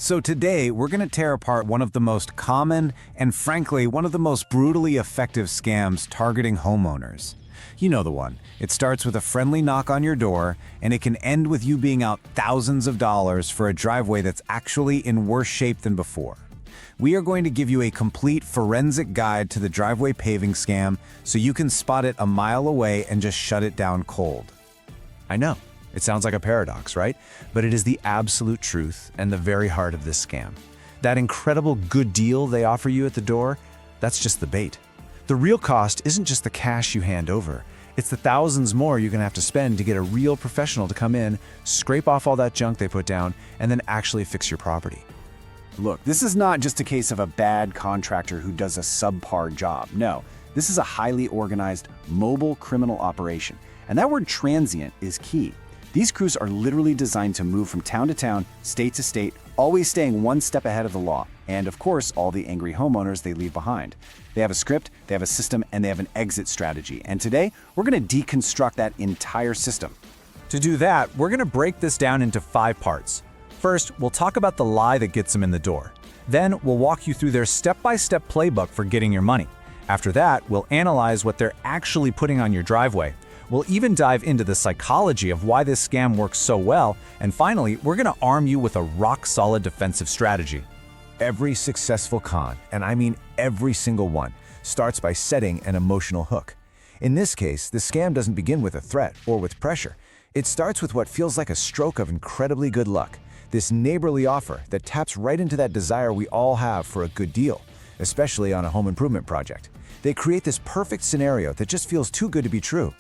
So today, we're going to tear apart one of the most common and frankly, one of the most brutally effective scams targeting homeowners. You know the one. It starts with a friendly knock on your door, and it can end with you being out thousands of dollars for a driveway that's actually in worse shape than before. We are going to give you a complete forensic guide to the driveway paving scam so you can spot it a mile away and just shut it down cold. I know, it sounds like a paradox, right? But it is the absolute truth and the very heart of this scam. That incredible good deal they offer you at the door, that's just the bait. The real cost isn't just the cash you hand over. It's the thousands more you're gonna have to spend to get a real professional to come in, scrape off all that junk they put down, and then actually fix your property. Look, this is not just a case of a bad contractor who does a subpar job. No, this is a highly organized, mobile criminal operation. And that word transient is key. These crews are literally designed to move from town to town, state to state, always staying one step ahead of the law. And of course, all the angry homeowners they leave behind. They have a script, they have a system, and they have an exit strategy. And today, we're gonna deconstruct that entire system. To do that, we're gonna break this down into 5 parts. First, we'll talk about the lie that gets them in the door. Then, we'll walk you through their step-by-step playbook for getting your money. After that, we'll analyze what they're actually putting on your driveway. We'll even dive into the psychology of why this scam works so well, and finally, we're gonna arm you with a rock-solid defensive strategy. Every successful con, and I mean every single one, starts by setting an emotional hook. In this case, the scam doesn't begin with a threat or with pressure. It starts with what feels like a stroke of incredibly good luck. This neighborly offer that taps right into that desire we all have for a good deal, especially on a home improvement project. They create this perfect scenario that just feels too good to be true.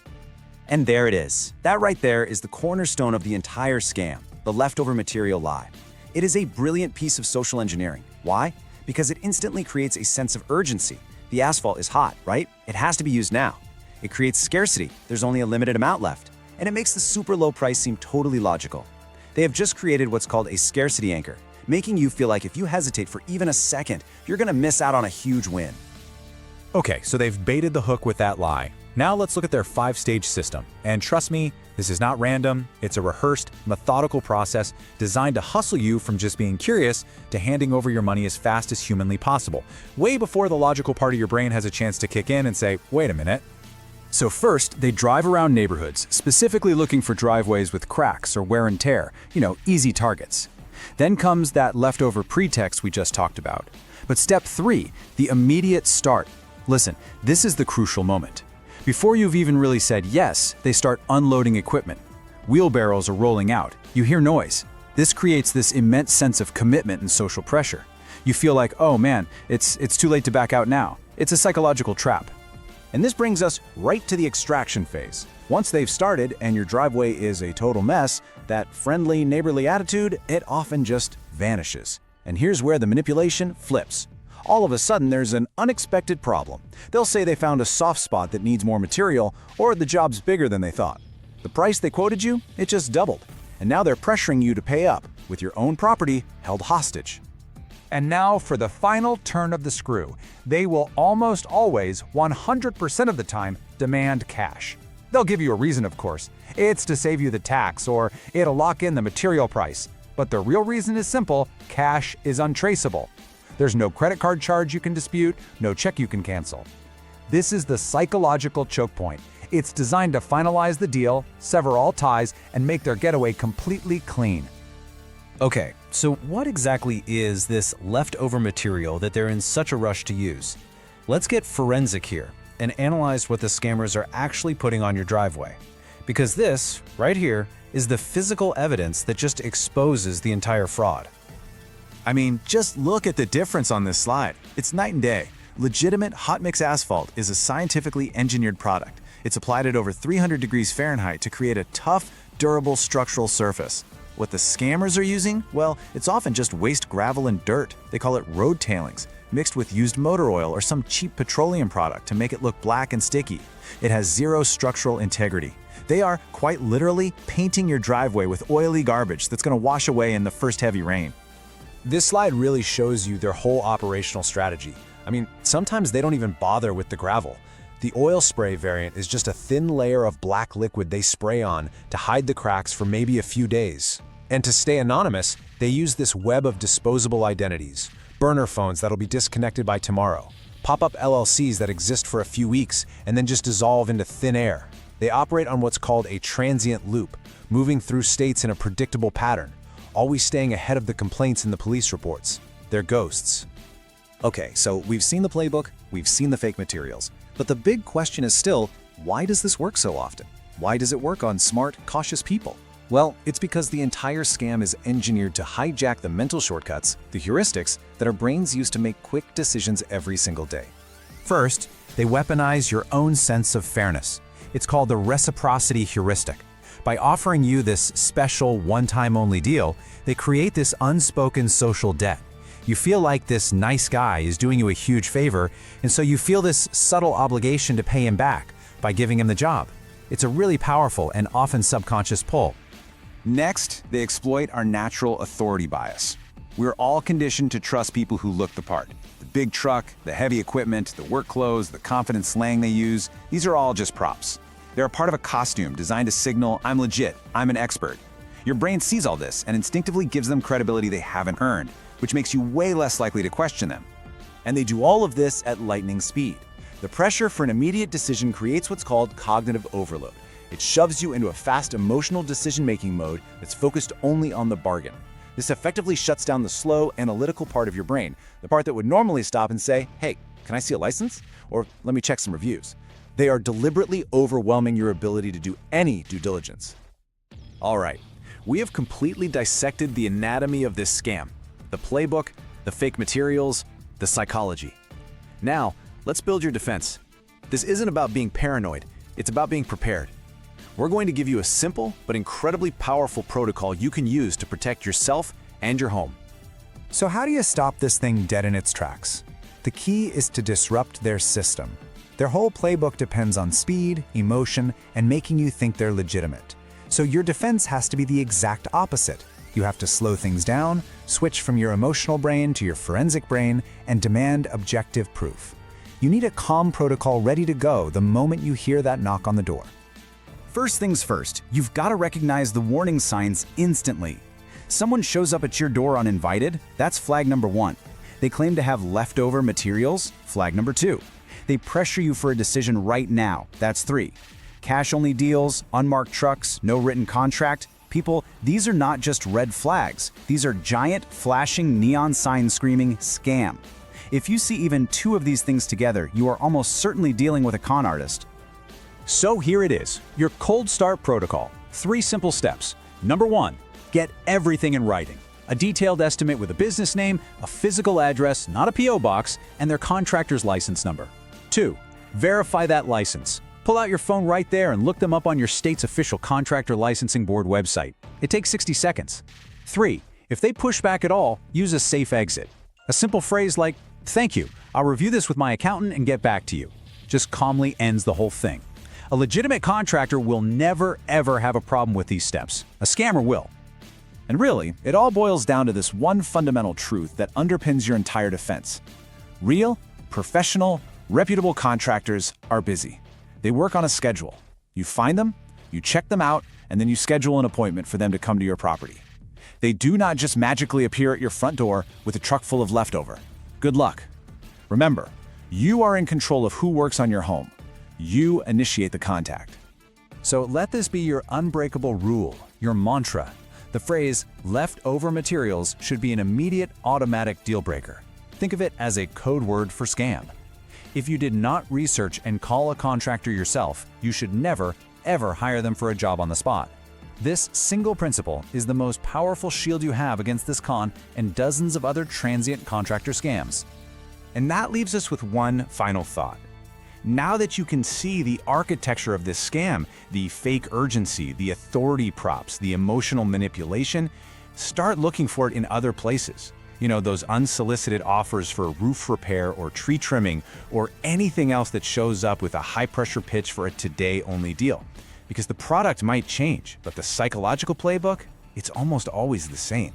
And there it is. That right there is the cornerstone of the entire scam, the leftover material lie. It is a brilliant piece of social engineering. Why? Because it instantly creates a sense of urgency. The asphalt is hot, right? It has to be used now. It creates scarcity. There's only a limited amount left. And it makes the super low price seem totally logical. They have just created what's called a scarcity anchor, making you feel like if you hesitate for even a second, you're gonna miss out on a huge win. Okay, so they've baited the hook with that lie. Now let's look at their 5-stage system. And trust me, this is not random. It's a rehearsed, methodical process designed to hustle you from just being curious to handing over your money as fast as humanly possible, way before the logical part of your brain has a chance to kick in and say, wait a minute. So first, they drive around neighborhoods, specifically looking for driveways with cracks or wear and tear, easy targets. Then comes that leftover pretext we just talked about. But step 3, the immediate start. Listen, this is the crucial moment. Before you've even really said yes, they start unloading equipment. Wheelbarrows are rolling out. You hear noise. This creates this immense sense of commitment and social pressure. You feel like, oh man, it's too late to back out now. It's a psychological trap. And this brings us right to the extraction phase. Once they've started and your driveway is a total mess, that friendly, neighborly attitude, it often just vanishes. And here's where the manipulation flips. All of a sudden, there's an unexpected problem. They'll say they found a soft spot that needs more material, or the job's bigger than they thought. The price they quoted you, it just doubled. And now they're pressuring you to pay up, with your own property held hostage. And now for the final turn of the screw. They will almost always, 100% of the time, demand cash. They'll give you a reason, of course. It's to save you the tax, or it'll lock in the material price. But the real reason is simple: cash is untraceable. There's no credit card charge you can dispute, no check you can cancel. This is the psychological choke point. It's designed to finalize the deal, sever all ties, and make their getaway completely clean. Okay, so what exactly is this leftover material that they're in such a rush to use? Let's get forensic here and analyze what the scammers are actually putting on your driveway. Because this, right here, is the physical evidence that just exposes the entire fraud. I mean, just look at the difference on this slide. It's night and day. Legitimate hot mix asphalt is a scientifically engineered product. It's applied at over 300 degrees Fahrenheit to create a tough, durable structural surface. What the scammers are using? Well, it's often just waste gravel and dirt. They call it road tailings, mixed with used motor oil or some cheap petroleum product to make it look black and sticky. It has zero structural integrity. They are, quite literally, painting your driveway with oily garbage that's going to wash away in the first heavy rain. This slide really shows you their whole operational strategy. I mean, sometimes they don't even bother with the gravel. The oil spray variant is just a thin layer of black liquid they spray on to hide the cracks for maybe a few days. And to stay anonymous, they use this web of disposable identities, burner phones that'll be disconnected by tomorrow, pop-up LLCs that exist for a few weeks and then just dissolve into thin air. They operate on what's called a transient loop, moving through states in a predictable pattern, always staying ahead of the complaints in the police reports. They're ghosts. Okay, so we've seen the playbook, we've seen the fake materials, but the big question is still, why does this work so often? Why does it work on smart, cautious people? Well, it's because the entire scam is engineered to hijack the mental shortcuts, the heuristics, that our brains use to make quick decisions every single day. First, they weaponize your own sense of fairness. It's called the reciprocity heuristic. By offering you this special one-time-only deal, they create this unspoken social debt. You feel like this nice guy is doing you a huge favor, and so you feel this subtle obligation to pay him back by giving him the job. It's a really powerful and often subconscious pull. Next, they exploit our natural authority bias. We're all conditioned to trust people who look the part. The big truck, the heavy equipment, the work clothes, the confident slang they use, these are all just props. They're a part of a costume designed to signal, I'm legit, I'm an expert. Your brain sees all this and instinctively gives them credibility they haven't earned, which makes you way less likely to question them. And they do all of this at lightning speed. The pressure for an immediate decision creates what's called cognitive overload. It shoves you into a fast emotional decision-making mode that's focused only on the bargain. This effectively shuts down the slow, analytical part of your brain, the part that would normally stop and say, hey, can I see a license? Or let me check some reviews. They are deliberately overwhelming your ability to do any due diligence. All right, we have completely dissected the anatomy of this scam, the playbook, the fake materials, the psychology. Now, let's build your defense. This isn't about being paranoid, it's about being prepared. We're going to give you a simple but incredibly powerful protocol you can use to protect yourself and your home. So how do you stop this thing dead in its tracks? The key is to disrupt their system. Their whole playbook depends on speed, emotion, and making you think they're legitimate. So your defense has to be the exact opposite. You have to slow things down, switch from your emotional brain to your forensic brain, and demand objective proof. You need a calm protocol ready to go the moment you hear that knock on the door. First things first, you've got to recognize the warning signs instantly. Someone shows up at your door uninvited, that's flag number 1. They claim to have leftover materials, flag number 2. They pressure you for a decision right now, that's 3. Cash-only deals, unmarked trucks, no written contract. People, these are not just red flags. These are giant, flashing, neon signs screaming, scam. If you see even 2 of these things together, you are almost certainly dealing with a con artist. So here it is, your cold start protocol. 3 simple steps. Number 1, get everything in writing. A detailed estimate with a business name, a physical address, not a P.O. box, and their contractor's license number. 2, verify that license. Pull out your phone right there and look them up on your state's official contractor licensing board website. It takes 60 seconds. 3, if they push back at all, use a safe exit. A simple phrase like, thank you, I'll review this with my accountant and get back to you. Just calmly ends the whole thing. A legitimate contractor will never, ever have a problem with these steps. A scammer will. And really, it all boils down to this one fundamental truth that underpins your entire defense. Real, professional, reputable contractors are busy. They work on a schedule. You find them, you check them out, and then you schedule an appointment for them to come to your property. They do not just magically appear at your front door with a truck full of leftover. Good luck. Remember, you are in control of who works on your home. You initiate the contact. So let this be your unbreakable rule, your mantra. The phrase, leftover materials, should be an immediate automatic deal breaker. Think of it as a code word for scam. If you did not research and call a contractor yourself, you should never, ever hire them for a job on the spot. This single principle is the most powerful shield you have against this con and dozens of other transient contractor scams. And that leaves us with one final thought. Now that you can see the architecture of this scam, the fake urgency, the authority props, the emotional manipulation, start looking for it in other places. You know, those unsolicited offers for roof repair or tree trimming or anything else that shows up with a high-pressure pitch for a today-only deal. Because the product might change, but the psychological playbook, it's almost always the same.